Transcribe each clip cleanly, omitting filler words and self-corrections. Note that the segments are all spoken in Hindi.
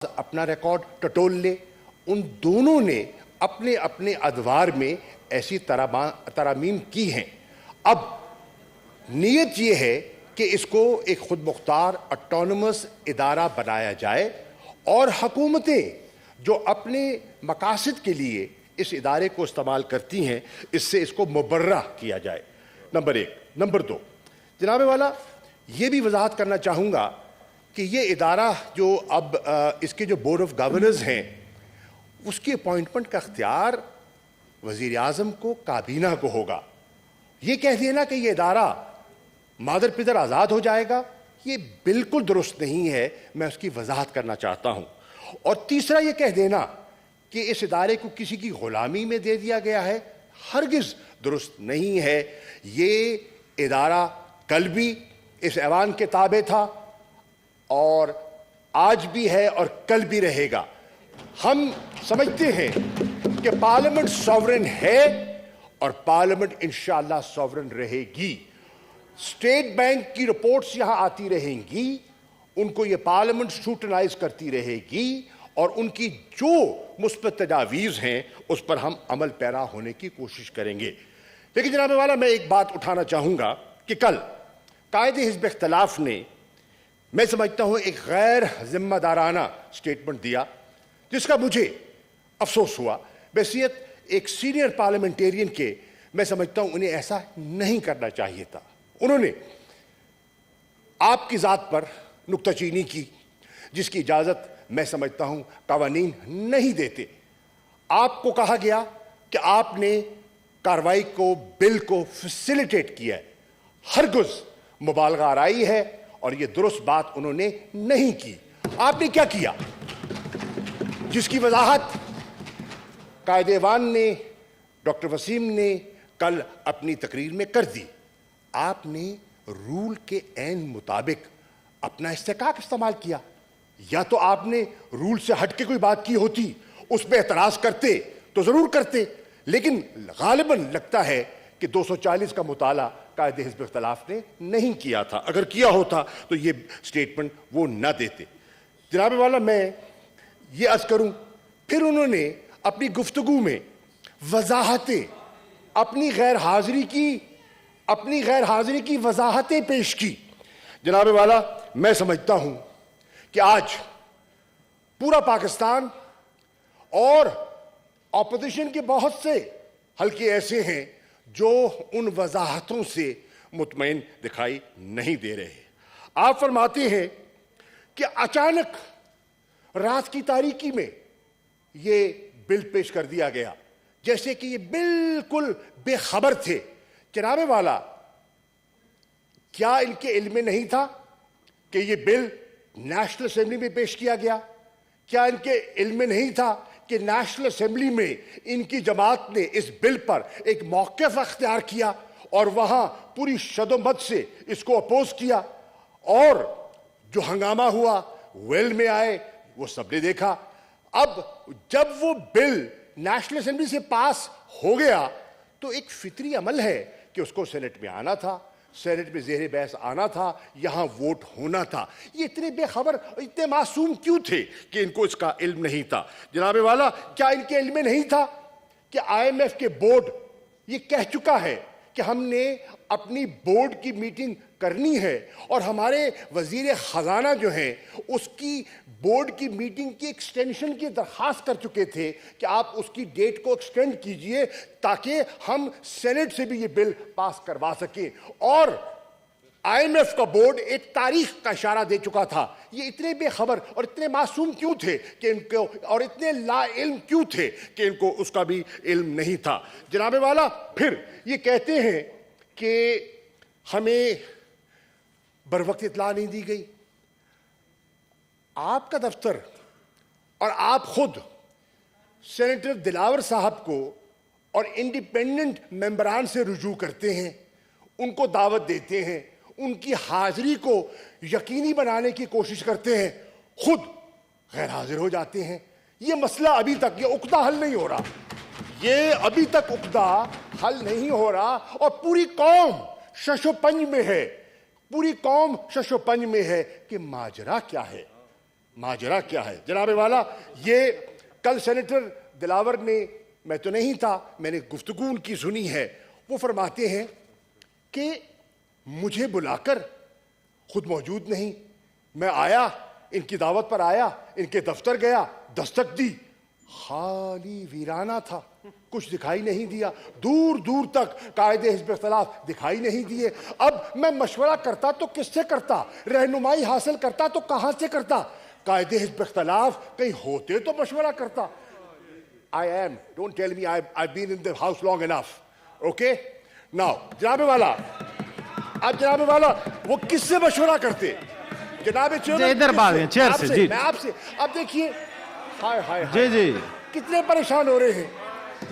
अपना रिकॉर्ड टटोल ले। उन दोनों ने अपने अपने अदवार में ऐसी तरामीम की हैं। अब नीयत यह है कि इसको एक खुद मुख्तार ऑटोनमस इदारा बनाया जाए और हुकूमतें जो अपने मकासद के लिए इस इदारे को इस्तेमाल करती हैं, इससे इसको मुबर्रा किया जाए। नंबर एक। नंबर दो, जनाब वाला, ये भी वजाहत करना चाहूँगा कि ये इदारा जो अब इसके जो बोर्ड ऑफ गवर्नर्स हैं, उसकी अपॉइंटमेंट का अख्तियार वज़ीर आज़म को, काबीना को होगा। ये कह देना कि ये इदारा मादर पिदर आज़ाद हो जाएगा, ये बिल्कुल दुरुस्त नहीं है। मैं उसकी वजाहत करना चाहता हूँ। और तीसरा, ये कह देना कि इस इदारे को किसी की ग़ुलामी में दे दिया गया है, हरगिज़ दुरुस्त नहीं है। ये इदारा कल भी इस ऐवान के ताबे था और आज भी है और कल भी रहेगा। हम समझते हैं कि पार्लियामेंट सॉवरेन है और पार्लियामेंट इंशाअल्लाह सॉवरेन रहेगी। स्टेट बैंक की रिपोर्ट्स यहां आती रहेंगी, उनको ये पार्लियामेंट स्क्रूटनाइज करती रहेगी और उनकी जो मुस्बत तजावीज़ हैं उस पर हम अमल पैरा होने की कोशिश करेंगे। लेकिन जनाब वाला, मैं एक बात उठाना चाहूंगा कि कल कायदे हिज़्ब इख्तिलाफ ने, मैं समझता हूं, एक गैर जिम्मेदाराना स्टेटमेंट दिया जिसका मुझे अफसोस हुआ। बहसीत एक सीनियर पार्लियामेंटेरियन के मैं समझता हूं उन्हें ऐसा नहीं करना चाहिए था। उन्होंने आपकी ज़ात पर नुक्ताचीनी की जिसकी इजाज़त मैं समझता हूं कवानीन नहीं देते। आपको कहा गया कि आपने कार्रवाई को, बिल को फैसिलिटेट किया है। हरगिज़ मुबालगा आराई है और यह दुरुस्त बात उन्होंने नहीं की। आपने क्या किया जिसकी वजाहत कायदेवान ने, डॉक्टर वसीम ने कल अपनी तकरीर में कर दी। आपने रूल के ऐन मुताबिक अपना इस्तेकाक इस्तेमाल किया। या तो आपने रूल से हट के कोई बात की होती, उस पर एतराज करते तो जरूर करते, लेकिन गालिबन लगता है कि 240 का मुताला कायदे हिज़्ब इख्तिलाफ ने नहीं किया था। अगर किया होता तो ये स्टेटमेंट वो न देते। जनाब वाला, मैं ये अर्ज करूं, फिर उन्होंने अपनी गुफ्तगू में वजाहतें, अपनी गैर हाजिरी की वजाहतें पेश की। जनाब वाला, मैं समझता हूं कि आज पूरा पाकिस्तान और ऑपोजिशन के बहुत से हल्के ऐसे हैं जो उन वजाहतों से मुतमईन दिखाई नहीं दे रहे। आप फरमाते हैं कि अचानक रात की तारीकी में ये बिल पेश कर दिया गया, जैसे कि ये बिल्कुल बेखबर थे। जनाब वाला, क्या इनके इल्म में नहीं था कि ये बिल नेशनल असेंबली में पेश किया गया? क्या इनके इल्म में नहीं था कि नेशनल असेंबली में इनकी जमात ने इस बिल पर एक मौक़िफ़ अख्तियार किया और वहां पूरी शदोमत से इसको अपोज किया? और जो हंगामा हुआ, वेल में आए, वो सबने देखा। अब जब वो बिल नेशनल असेंबली से पास हो गया तो एक फितरी अमल है कि उसको सेनेट में आना था, सेनेट में ज़ेर बहस आना था, यहां वोट होना था। ये इतने बेखबर, इतने मासूम क्यों थे कि इनको इसका इल्म नहीं था? जनाब वाला, क्या इनके इल्म में नहीं था कि IMF के बोर्ड ये कह चुका है कि हमने अपनी बोर्ड की मीटिंग करनी है और हमारे वजीर खजाना जो हैं उसकी बोर्ड की मीटिंग की एक्सटेंशन की दरखास्त कर चुके थे कि आप उसकी डेट को एक्सटेंड कीजिए ताकि हम सेनेट से भी ये बिल पास करवा सकें। और IMF का बोर्ड एक तारीख का इशारा दे चुका था। ये इतने बेखबर और इतने मासूम क्यों थे कि इनको, और इतने ला इल्म क्यों थे कि इनको उसका भी इल्म नहीं था? जनाब वाला, फिर ये कहते हैं कि हमें बरवक्त इत्तला नहीं दी गई। आपका दफ्तर और आप खुद सेनेटर दिलावर साहब को और इंडिपेंडेंट मेंबरान से रुजू करते हैं, उनको दावत देते हैं, उनकी हाजिरी को यकीनी बनाने की कोशिश करते हैं, खुद गैर हाजिर हो जाते हैं। ये मसला अभी तक, ये उकदा हल नहीं हो रहा, ये अभी तक उकदा हल नहीं हो रहा और पूरी कौम शशोपंज में है, पूरी कौम शशोपंज में है कि माजरा क्या है। माजरा क्या है जनाब वाला? ये कल सेनेटर दिलावर ने, मैं तो नहीं था, मैंने गुफ्तगू उनकी सुनी है, वो फरमाते हैं कि मुझे बुलाकर खुद मौजूद नहीं, मैं आया, इनकी दावत पर आया, इनके दफ्तर गया, दस्तक दी, खाली वीराना था, कुछ दिखाई नहीं दिया, दूर दूर तक कायदे हिज़्ब इख्तिलाफ दिखाई नहीं दिए। अब मैं मशवरा करता तो किससे करता, रहनुमाई हासिल करता तो कहां से करता? कायदे हिज़्ब इख्तिलाफ कहीं होते तो मशवरा करता। I am, don't tell me I've been in the house long enough, okay? Now, जनाब वाला, अब जनाब वाला वो किससे मशवरा करते? जनाब चेयरमैन, इधर बात है चेयर से जी, मैं आपसे, अब देखिए, हाय हाय जी जी कितने परेशान हो रहे हैं,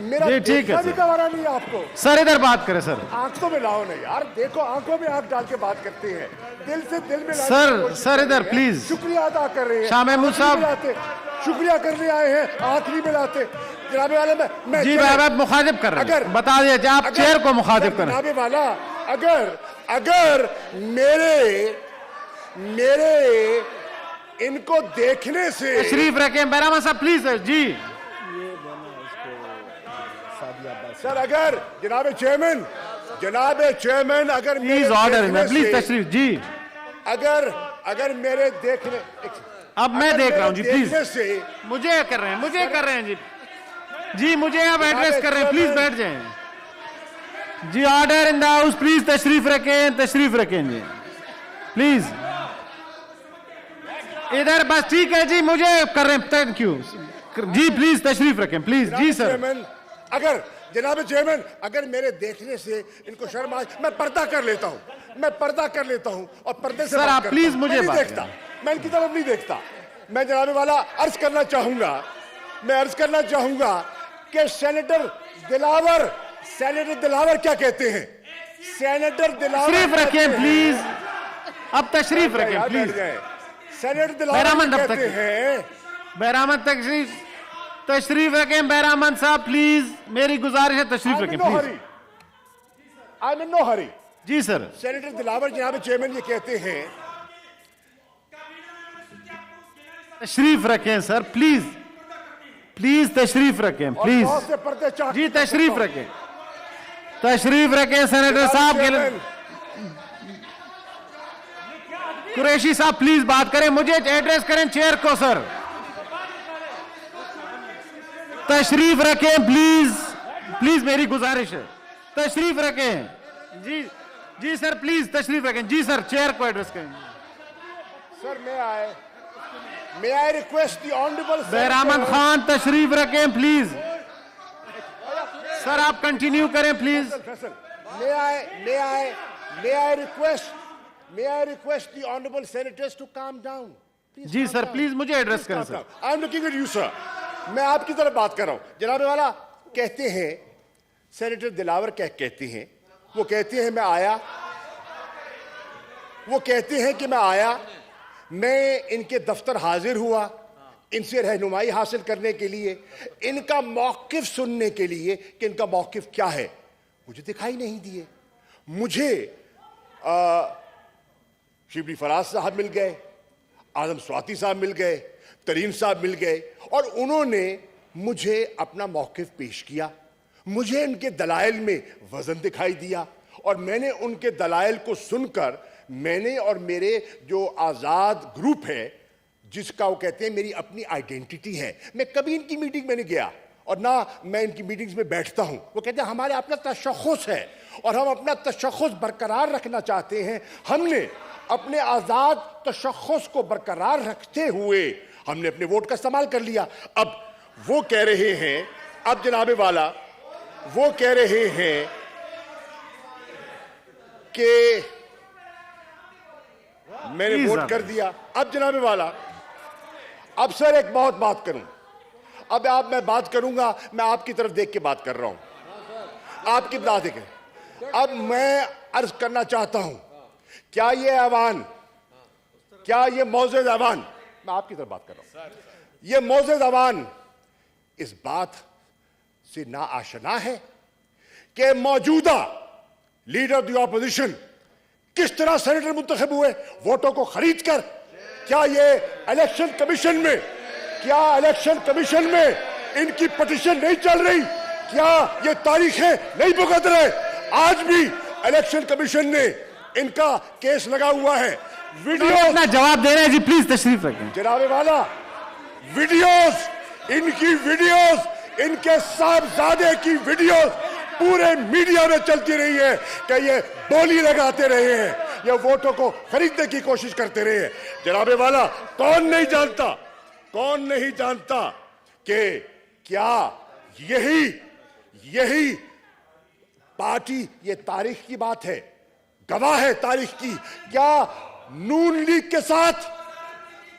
मेरा जी ठीक है भी गवारा नहीं है आपको। सर, इधर बात करें सर। आंखों में लाओ नहीं यार, देखो आंखों में आंख डाल के बात करते हैं, दिल से दिल में सर इधर प्लीज। शुक्रिया अदा कर रहे हैं शाह महमूद साहब, शुक्रिया करने आए हैं, आंख नहीं मिलाते। जनाब वाला मैं जी मैं मुखातिब कर रहा हूं, बता दिया आप चेयर को मुखातिब करें। जनाब वाला अगर मेरे इनको देखने से तशरीफ रखें बैरामा साहब प्लीज जी। सर अगर जनाब चेयरमैन अगर प्लीज ऑर्डर प्लीज तशरीफ जी। अगर मेरे देखने, अब मैं देख रहा हूं जी, प्लीज से मुझे कर रहे हैं जी, जी मुझे आप एड्रेस कर रहे हैं, प्लीज बैठ जाएं जी। Order in the house, please तशरीफ रखें जी प्लीज। इधर बस ठीक है जी, मुझे कर रहे हैं, थैंक यू जी, प्लीज तशरीफ रखें प्लीज जी सर। अगर जनाब चेयरमैन अगर मेरे देखने से इनको शर्म आए, मैं पर्दा कर लेता हूं और पर्दे से सर आप प्लीज मुझे नहीं देखता, मैं इनकी तरफ नहीं देखता। मैं जनाब वाला अर्ज करना चाहूंगा कि सेनेटर दिलावर क्या कहते हैं? सेनेटर दिलावर तशरीफ रखें प्लीज, अब तशरीफ रखें प्लीज। सेनेटर दिलावर कहते हैं, बैरामन तशरीफ रखें बैरामन साहब प्लीज, मेरी गुजारिश है तशरीफ रखें please. I am in no hurry जी सर। सेनेटर दिलावर जनाब चेयरमैन ये कहते हैं, तशरीफ रखें सर प्लीज तशरीफ रखें प्लीज जी, तशरीफ रखें सेनेटर साहब के। कुरैशी साहब प्लीज बात करें, मुझे एड्रेस करें चेयर को सर। तशरीफ रखें प्लीज मेरी गुजारिश है, तशरीफ रखें जी सर प्लीज तशरीफ रखें जी सर, चेयर को एड्रेस करें sir. May I request the honorable Bairaman Khan तशरीफ रखें प्लीज। सर आप कंटिन्यू करें please. May I request the honorable senators to calm down? जी सर प्लीज मुझे एड्रेस करें sir. I am looking at you sir. मैं आपकी तरफ बात कर रहा हूं। जनाब वाला कहते हैं, सेनेटर दिलावर कहते हैं, वो कहते हैं मैं आया, मैं इनके दफ्तर हाजिर हुआ, इनसे रहनुमाई हासिल करने के लिए, इनका मौकिफ सुनने के लिए कि इनका मौकिफ क्या है। मुझे दिखाई नहीं दिए। मुझे शिबली फराज साहब मिल गए, आजम स्वाति साहब मिल गए, तरीन साहब मिल गए और उन्होंने मुझे अपना मौकिफ पेश किया। मुझे इनके दलाइल में वजन दिखाई दिया और मैंने उनके दलाइल को सुनकर, मैंने और मेरे जो आज़ाद ग्रुप है, जिसका वो कहते हैं मेरी अपनी आइडेंटिटी है, मैं कभी इनकी मीटिंग में नहीं गया और ना मैं इनकी मीटिंग्स में बैठता हूं। वो कहते हैं हमारे अपना तशख़्ख़ुस है और हम अपना तशख़्ख़ुस बरकरार रखना चाहते हैं। हमने अपने आज़ाद तशख़्ख़ुस को बरकरार रखते हुए हमने अपने वोट का इस्तेमाल कर लिया। अब वो कह रहे हैं, अब जनाबे वाला वो कह रहे हैं कि मैंने वोट कर दिया। अब जनाबे वाला, अब सर एक बहुत बात करूं, अब मैं बात करूंगा, मैं आपकी तरफ देख के बात कर रहा हूं, आपकी बात देखें। अब मैं अर्ज करना चाहता हूं, क्या ये मौजूद अवान, मैं आपकी तरफ बात कर रहा हूं, ये मौजूद अवान इस बात से ना आशना है कि मौजूदा लीडर ऑफ द ऑपोजिशन किस तरह सेनेटर मुंतखब हुए वोटों को खरीद कर, क्या ये इलेक्शन कमीशन में, क्या इलेक्शन कमीशन में इनकी पिटीशन नहीं चल रही? क्या ये तारीखें नहीं भुगत रहे? आज भी इलेक्शन कमीशन ने इनका केस लगा हुआ है। वीडियो अपना जवाब दे रहे हैं जी, प्लीज तशरीफ रखें। जनाबे वाला, वीडियोस, इनकी वीडियोस, इनके साहबजादे की वीडियोस पूरे मीडिया में चलती रही है कि ये बोली लगाते रहे हैं, ये वोटों को खरीदने की कोशिश करते रहे हैं। जनाबे वाला, कौन नहीं जानता, कौन नहीं जानता कि क्या यही पार्टी, ये तारीख की बात है, गवाह है तारीख की। क्या नून लीग के साथ,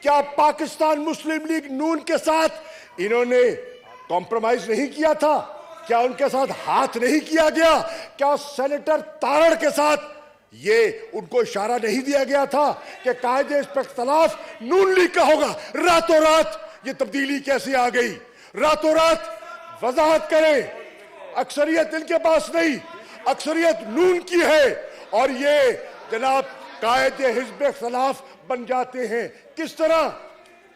क्या पाकिस्तान मुस्लिम लीग नून के साथ इन्होंने कॉम्प्रोमाइज नहीं किया था? क्या उनके साथ हाथ नहीं किया गया? क्या सेनेटर तारड़ के साथ ये उनको इशारा नहीं दिया गया था कि कायदे इस पर इख्तलाफ नून लीग का होगा? रातों रात ये तब्दीली कैसे आ गई? रातों रात वजाहत करें। अक्सरियत इनके पास नहीं, अक्सरियत नून की है, और ये जनाब कायदे हिज़्ब इख्तिलाफ बन जाते हैं। किस तरह,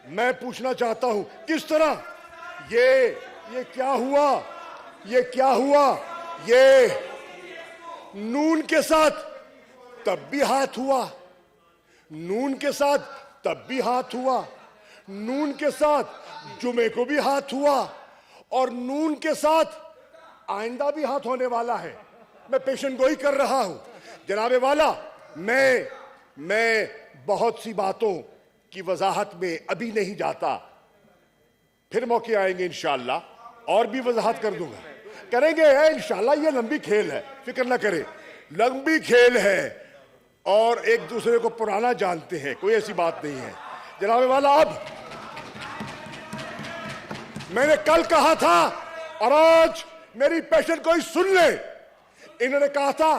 मैं पूछना चाहता हूं, किस तरह? ये क्या हुआ? ये क्या हुआ? ये नून के साथ तब भी हाथ हुआ, नून के साथ तब भी हाथ हुआ, नून के साथ जुमे को भी हाथ हुआ, और नून के साथ आइंदा भी हाथ होने वाला है। मैं पेशन गोई कर रहा हूं जनाबे वाला। मैं बहुत सी बातों की वजाहत में अभी नहीं जाता, फिर मौके आएंगे इंशाअल्लाह और भी वजाहत कर दूंगा, करेंगे इंशाअल्लाह। ये लंबी खेल है, फिक्र ना करें, लंबी खेल है, और एक दूसरे को पुराना जानते हैं, कोई ऐसी बात नहीं है जनाबे वाला। अब मैंने कल कहा था, और आज मेरी पेशन कोई सुन ले, इन्होंने कहा था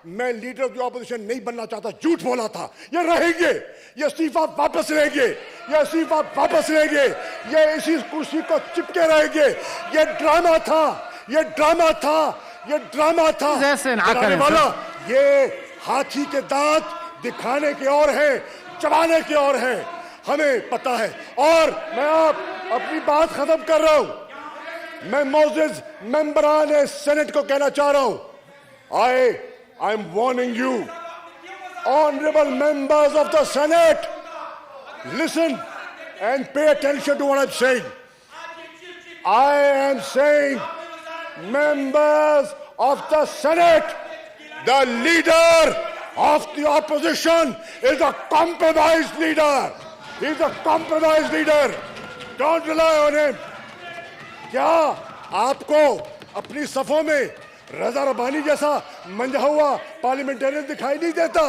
मैं लीडर ऑफ द ऑपोजिशन नहीं बनना चाहता, झूठ बोला था। ये रहेंगे, ये इस्तीफा वापस लेंगे, ये इस्तीफा वापस लेंगे, ये इसी कुर्सी को चिपके रहेंगे। ये ड्रामा था, ये ड्रामा था, ये ड्रामा था वाला। ये हाथी के दांत दिखाने के और है, चबाने के और है, हमें पता है। और मैं अपनी बात खत्म कर रहा हूं। मैं मौजूद मेंबरान सेनेट को कहना चाह रहा हूं, I am warning you, honorable members of the Senate, listen and pay attention to what I'm saying. I am saying, members of the Senate, the leader of the opposition is a compromised leader. He's a compromised leader. Don't rely on him. क्या आपको अपनी सफों में रजा रबानी जैसा मंझा हुआ पार्लियामेंटेरियन दिखाई नहीं देता?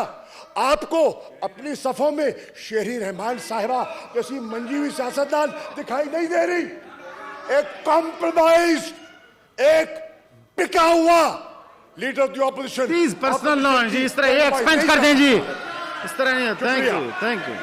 आपको अपनी सफों में शेरी रहमान साहिबा जैसी मंजी हुई सियासतदान दिखाई नहीं दे रही? एक कॉम्प्रोमाइज, एक बिका हुआ leader of the opposition. Please personal नॉन जी, इस तरह ये एक्सपेंड कर दें जी, इस तरह नहीं। Thank you.